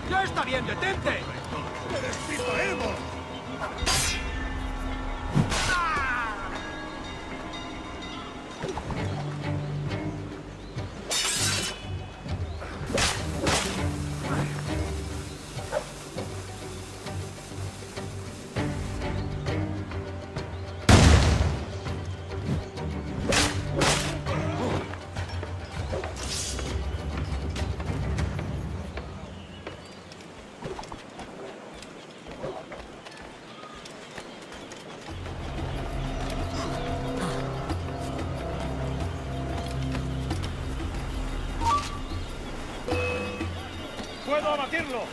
¡Ya está bien, detente! ¡Eres distraemos! ¡Puedo abatirlo!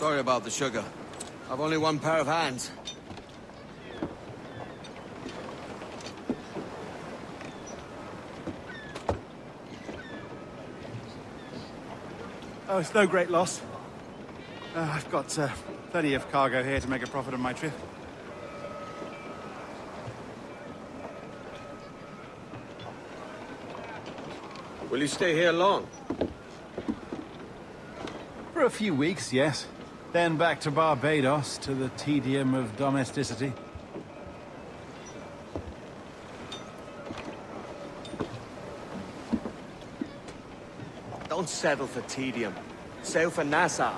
Sorry about the sugar. I've only one pair of hands. Oh, it's no great loss. I've got plenty of cargo here to make a profit on my trip. Will you stay here long? For a few weeks, yes. Then back to Barbados, to the tedium of domesticity. Don't settle for tedium. Sail for Nassau.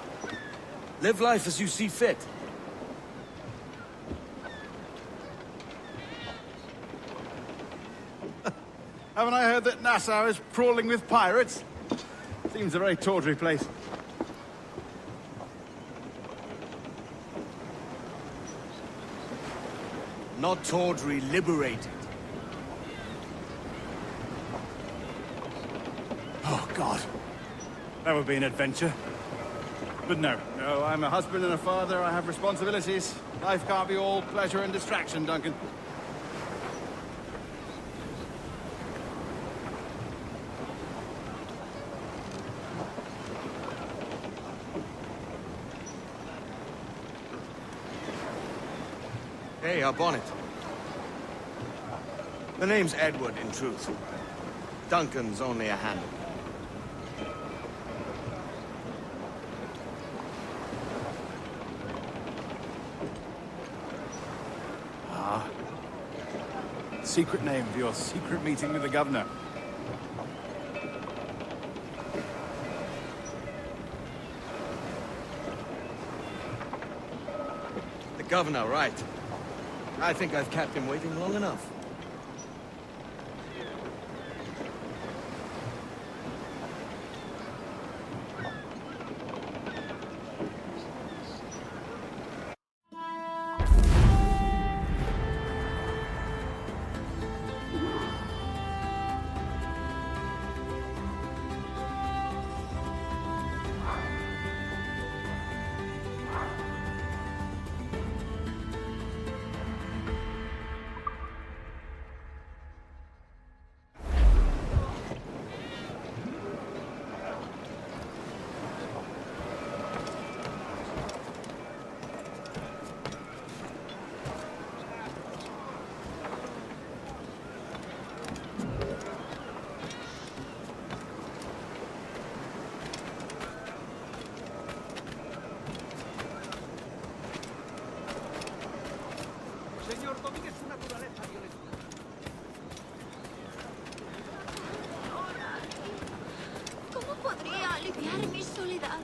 Live life as you see fit. Haven't I heard that Nassau is crawling with pirates? Seems a very tawdry place. Not tawdry, liberated. Oh, God. That would be an adventure. But no, I'm a husband and a father. I have responsibilities. Life can't be all pleasure and distraction, Duncan. Hey, Abone. The name's Edward, in truth. Duncan's only a handle. Secret name for your secret meeting with the governor. The governor, right. I think I've kept him waiting long enough. ¿Cómo podría aliviar mi soledad?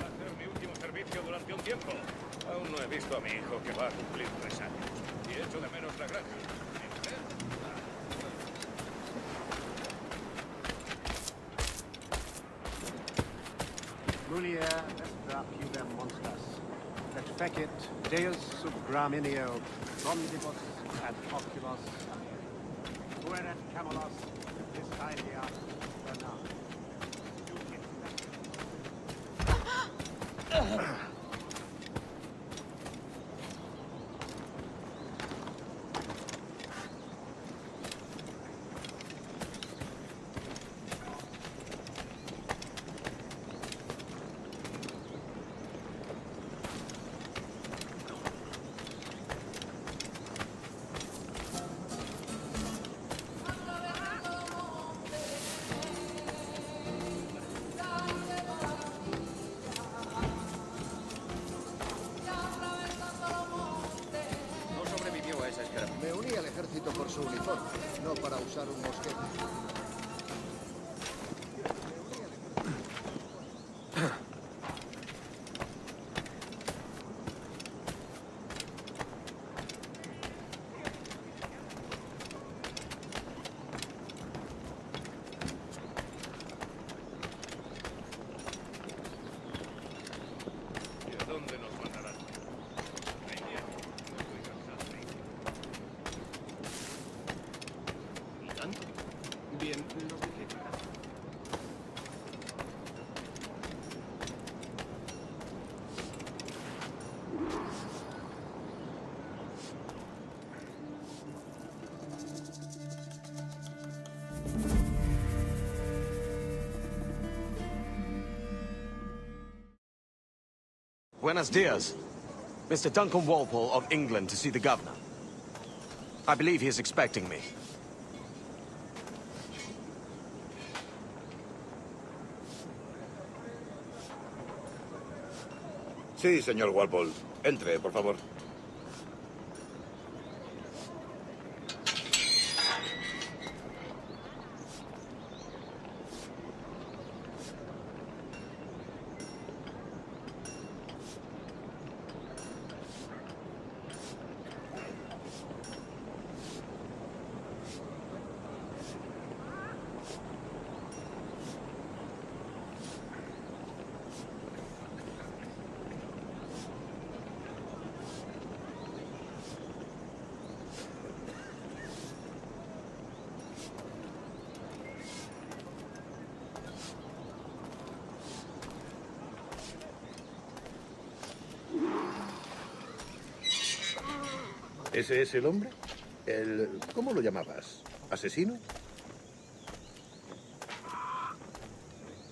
Va a ser mi último servicio durante un tiempo. Aún no he visto a mi hijo, que va a cumplir 3 años. Y echo de menos la granja. Mulier est pudem monstras, et fecit Deus sub gramineo, omnibus ad oculos, pueret camelos, Discilia, Bernard. Me uní al ejército por su uniforme, no para usar un mosquete. ¿Y a dónde nos mandarán? Estoy cansado. ¿Y tanto? Buenos dias. Mr. Duncan Walpole of England to see the governor. I believe he is expecting me. Sí, señor Walpole. Entre, por favor. ¿Ese es el hombre? ¿Cómo lo llamabas? ¿Asesino?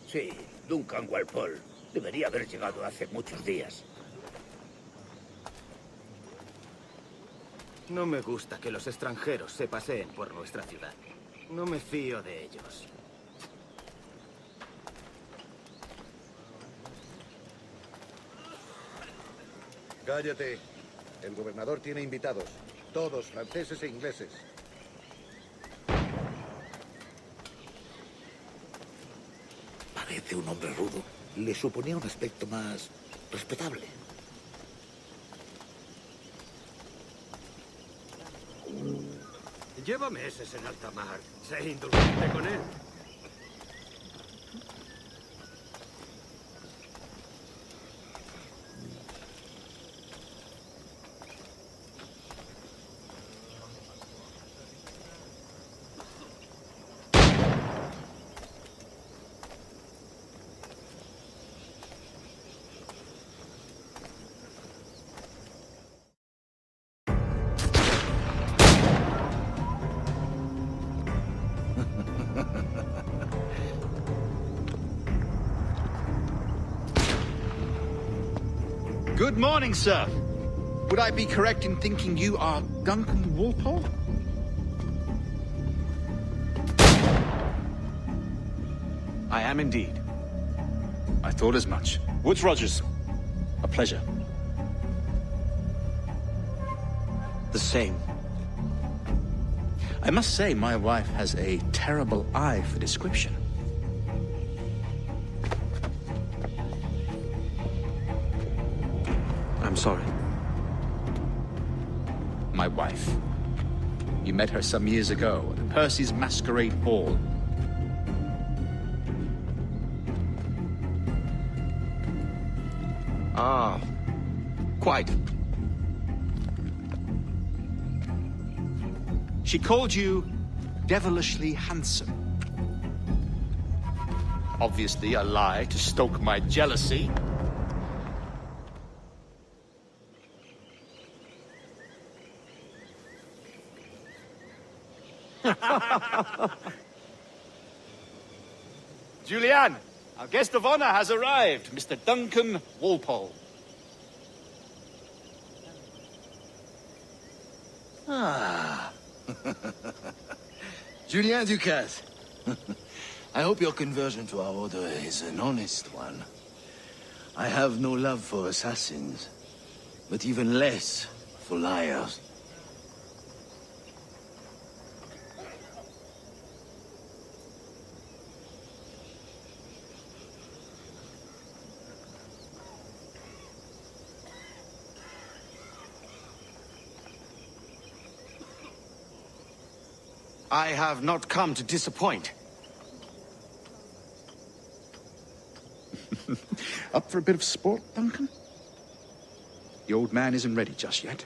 Sí, Duncan Walpole. Debería haber llegado hace muchos días. No me gusta que los extranjeros se paseen por nuestra ciudad. No me fío de ellos. Cállate. El gobernador tiene invitados. Todos franceses e ingleses. Parece un hombre rudo. Le suponía un aspecto más respetable. Lleva meses en alta mar. Sé indulgente con él. Good morning, sir. Would I be correct in thinking you are Duncan Walpole? I am indeed. I thought as much. Woods Rogers. A pleasure. The same. I must say, my wife has a terrible eye for description. I'm sorry. My wife. You met her some years ago at Percy's Masquerade Ball. Ah, quite. She called you devilishly handsome. Obviously a lie to stoke my jealousy. Julianne, our guest of honor has arrived, Mr. Duncan Walpole. Ah. Julien Ducasse. I hope your conversion to our order is an honest one. I have no love for assassins, but even less for liars. I have not come to disappoint. Up for a bit of sport, Duncan? The old man isn't ready just yet.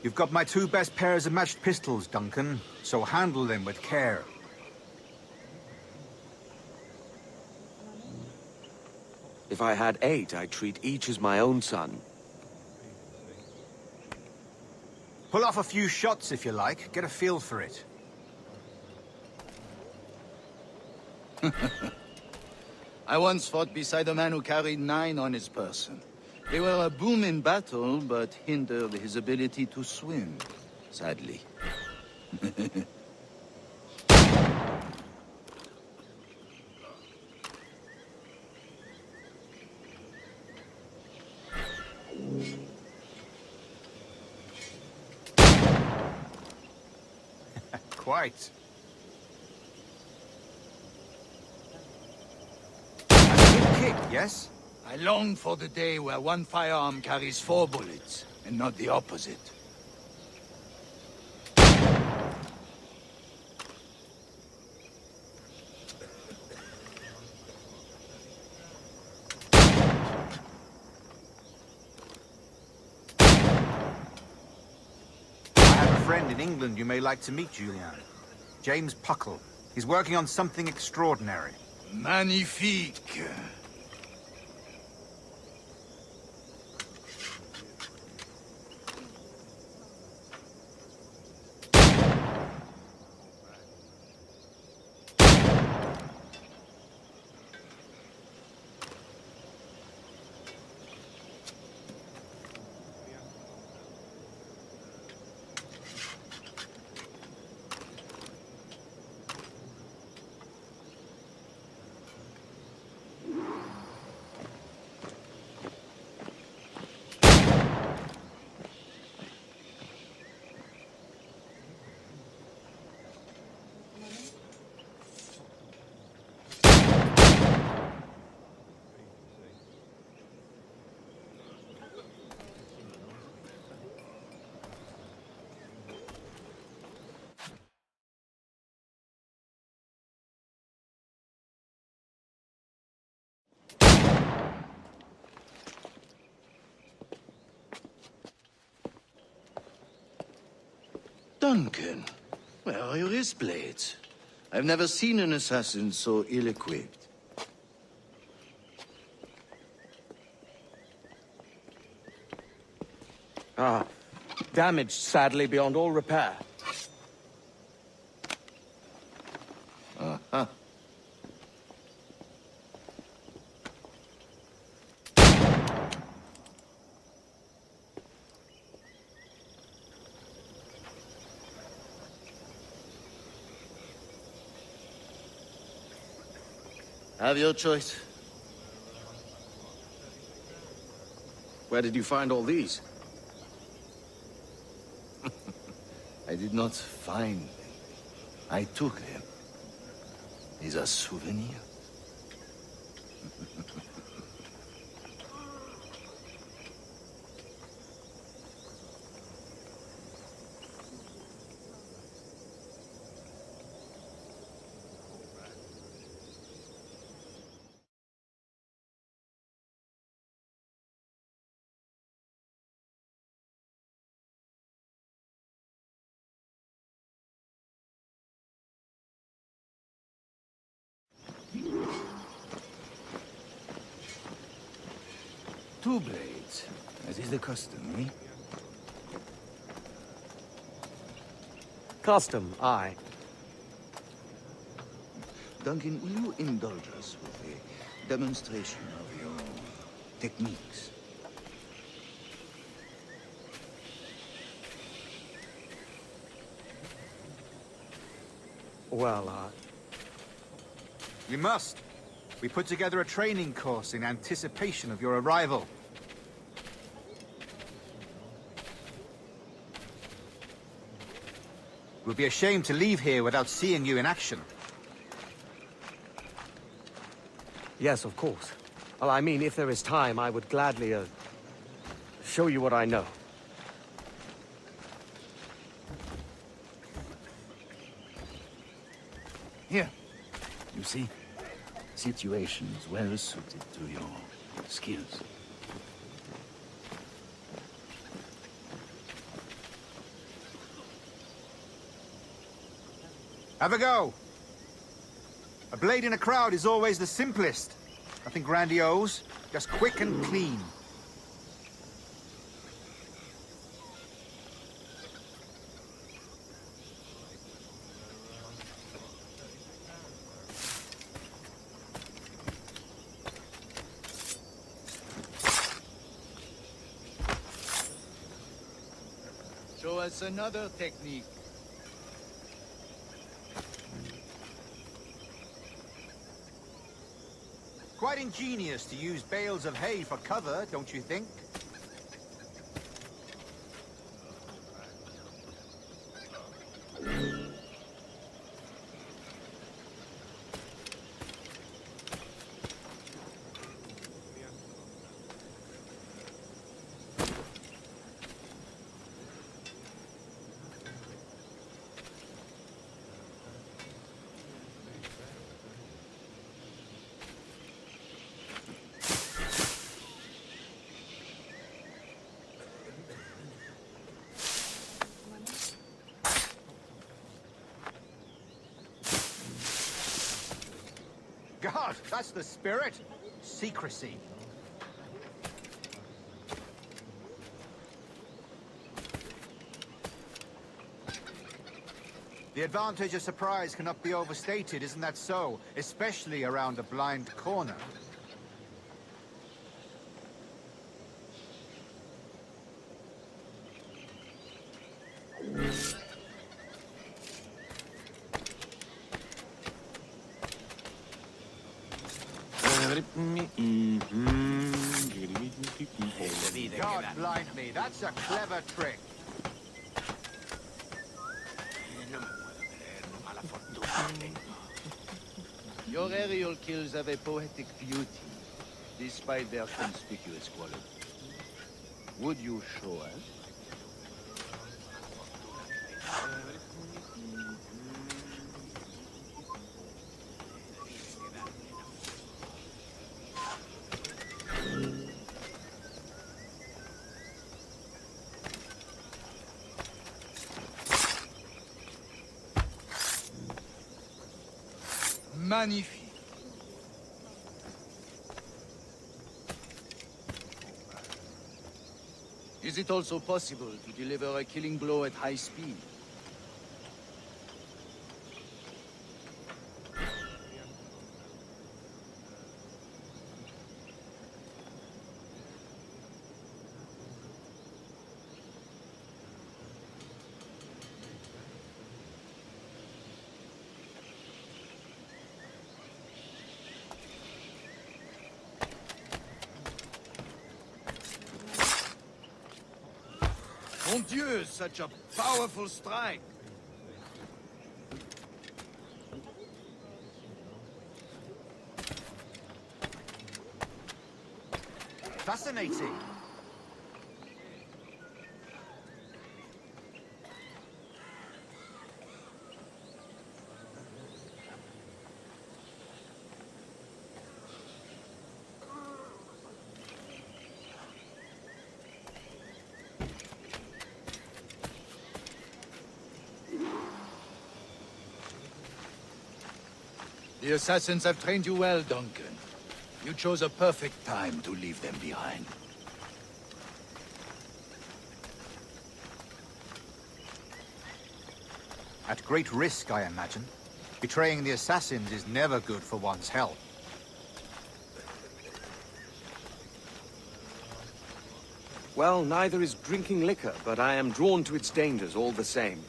You've got my 2 best pairs of matched pistols, Duncan, so handle them with care. If I had 8, I'd treat each as my own son. Pull off a few shots if you like, get a feel for it. I once fought beside a man who carried 9 on his person. They were a boom in battle, but hindered his ability to swim, sadly. Quite. That's a good kick, yes? I long for the day where one firearm carries 4 bullets, and not the opposite. Friend in England you may like to meet, Julian. James Puckle. He's working on something extraordinary. Magnifique! Duncan, where are your wrist blades? I've never seen an assassin so ill-equipped. Ah, damaged sadly beyond all repair. Uh-huh. Have your choice. Where did you find all these? I did not find them. I took them. These are souvenirs. Two blades, as is the custom, eh? Custom, aye. Duncan, will you indulge us with a demonstration of your techniques? Well, You must. We put together a training course in anticipation of your arrival. It would be a shame to leave here without seeing you in action. yes, of course. Well, I mean, if there is time, I would gladly, show you what I know. Here, you see, situations well suited to your skills. Have a go. A blade in a crowd is always the simplest. Nothing grandiose, just quick and clean. Show us another technique. Quite ingenious to use bales of hay for cover, don't you think? God, that's the spirit. Secrecy. The advantage of surprise cannot be overstated, isn't that so? Especially around a blind corner. God blind me, that's a clever trick. Your aerial kills have a poetic beauty, despite their conspicuous quality. Would you show us? Magnifique. Is it also possible to deliver a killing blow at high speed? Mon Dieu, such a powerful strike! Fascinating. The assassins have trained you well, Duncan. You chose a perfect time to leave them behind. At great risk, I imagine. Betraying the assassins is never good for one's health. Well, neither is drinking liquor, but I am drawn to its dangers all the same.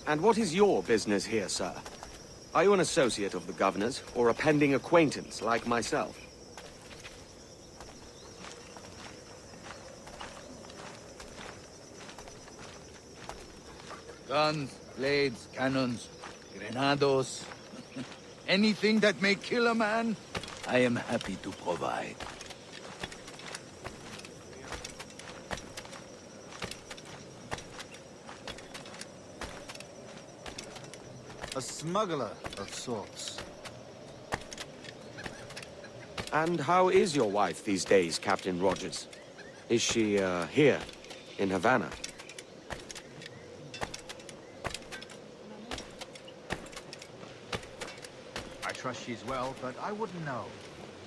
And what is your business here, sir? Are you an associate of the governor's, or a pending acquaintance like myself? Guns, blades, cannons, grenados. Anything that may kill a man, I am happy to provide. A smuggler of sorts. And how is your wife these days, Captain Rogers? Is she, here, in Havana. I trust she's well, but I wouldn't know.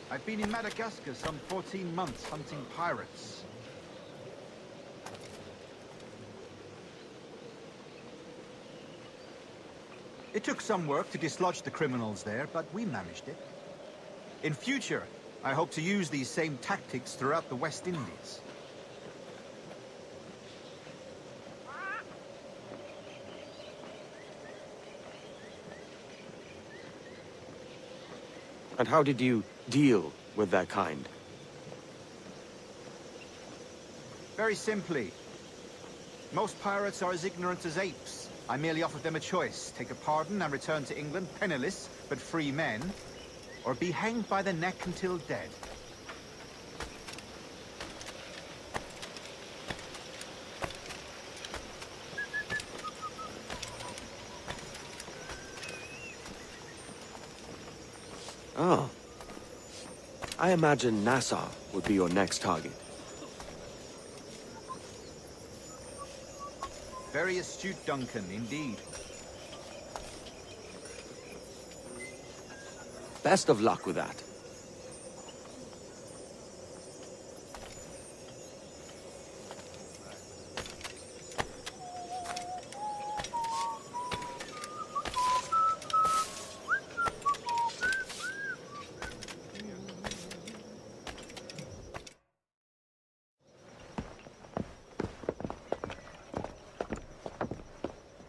I've been in Madagascar some 14 months hunting pirates. It took some work to dislodge the criminals there, but we managed it. In future, I hope to use these same tactics throughout the West Indies. And how did you deal with their kind? Very simply. Most pirates are as ignorant as apes. I merely offered them a choice. Take a pardon and return to England penniless, but free men, or be hanged by the neck until dead. Oh. I imagine Nassau would be your next target. Very astute, Duncan, indeed. Best of luck with that.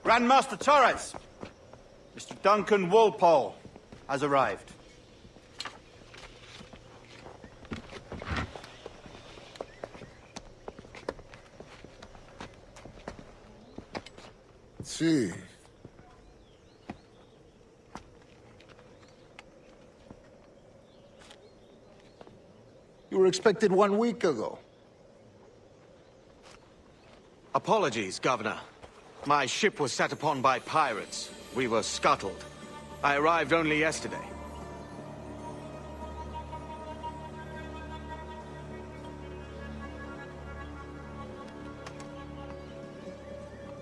Grandmaster Torres! Mr. Duncan Walpole has arrived. See. You were expected 1 week ago. Apologies, Governor. My ship was set upon by pirates. We were scuttled. I arrived only yesterday.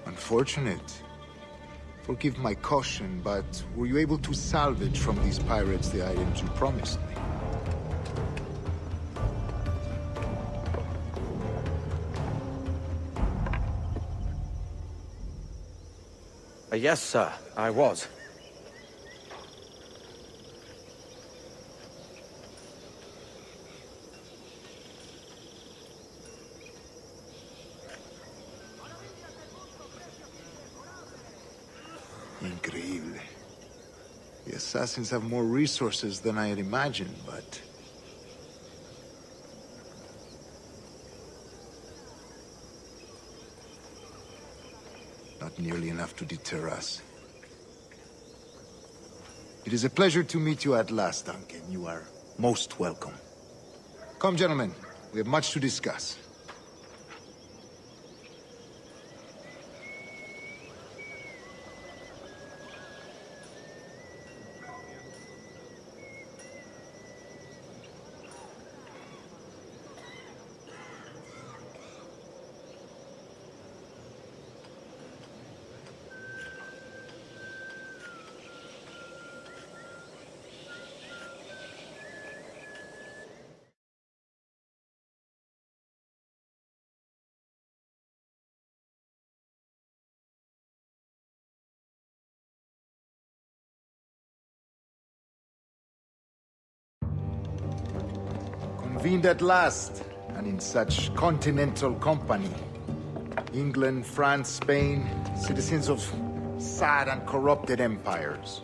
Unfortunate. Forgive my caution, but were you able to salvage from these pirates the items you promised me? Yes, sir, I was. Increíble. The assassins have more resources than I had imagined, but... not nearly enough to deter us. It is a pleasure to meet you at last, Duncan. You are most welcome. Come, gentlemen. We have much to discuss. Convened at last, and in such continental company. England, France, Spain, citizens of sad and corrupted empires.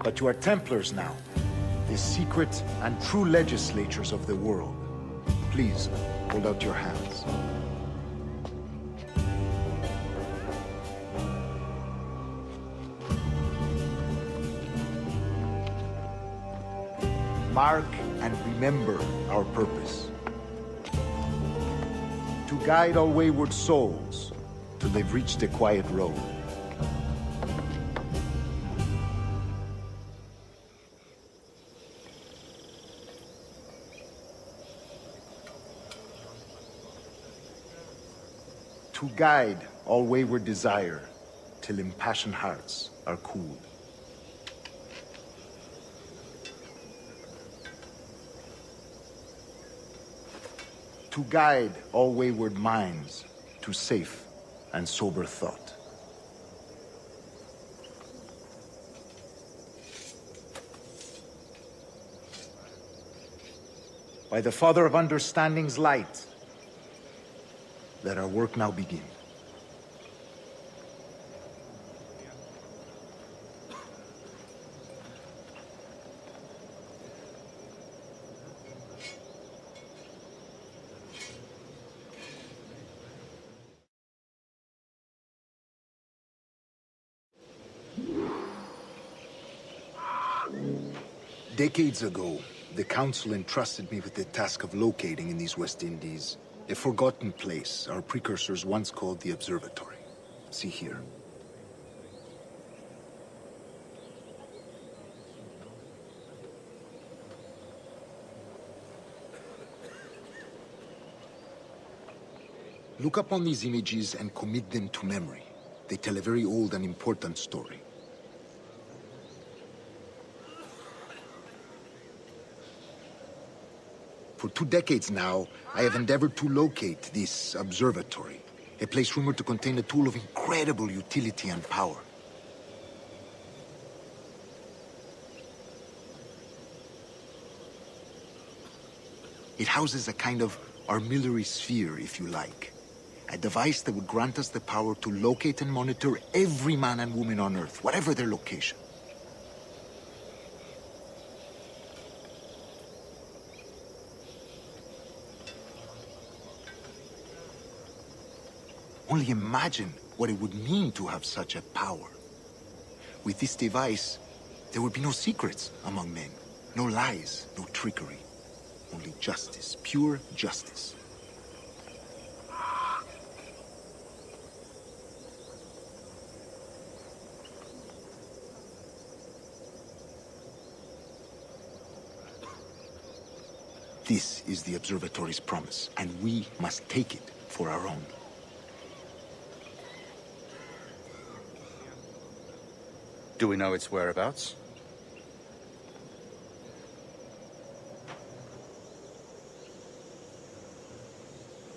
But you are Templars now, the secret and true legislators of the world. Please, hold out your hands. Mark and remember our purpose. To guide all wayward souls, till they've reached a quiet road. To guide all wayward desire, till impassioned hearts are cooled. To guide all wayward minds to safe and sober thought. By the Father of Understanding's light, let our work now begin. Decades ago, the Council entrusted me with the task of locating in these West Indies a forgotten place our precursors once called the Observatory. See here. Look upon these images and commit them to memory. They tell a very old and important story. For 2 decades now, I have endeavored to locate this observatory, a place rumored to contain a tool of incredible utility and power. It houses a kind of armillary sphere, if you like. A device that would grant us the power to locate and monitor every man and woman on Earth, whatever their location. Only imagine what it would mean to have such a power. With this device, there would be no secrets among men, no lies, no trickery. Only justice, pure justice. This is the observatory's promise, and we must take it for our own. Do we know its whereabouts?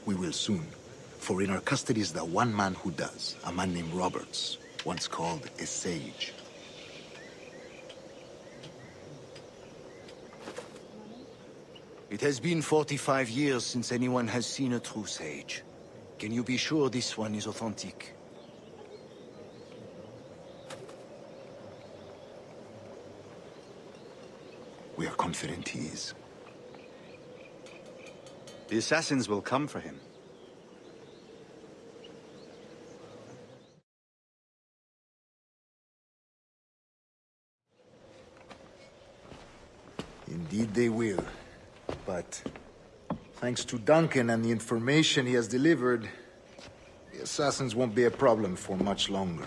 We will soon, for in our custody is the one man who does, a man named Roberts, once called a sage. It has been 45 years since anyone has seen a true sage. Can you be sure this one is authentic? We are confident he is. The assassins will come for him. Indeed they will. But thanks to Duncan and the information he has delivered, the assassins won't be a problem for much longer.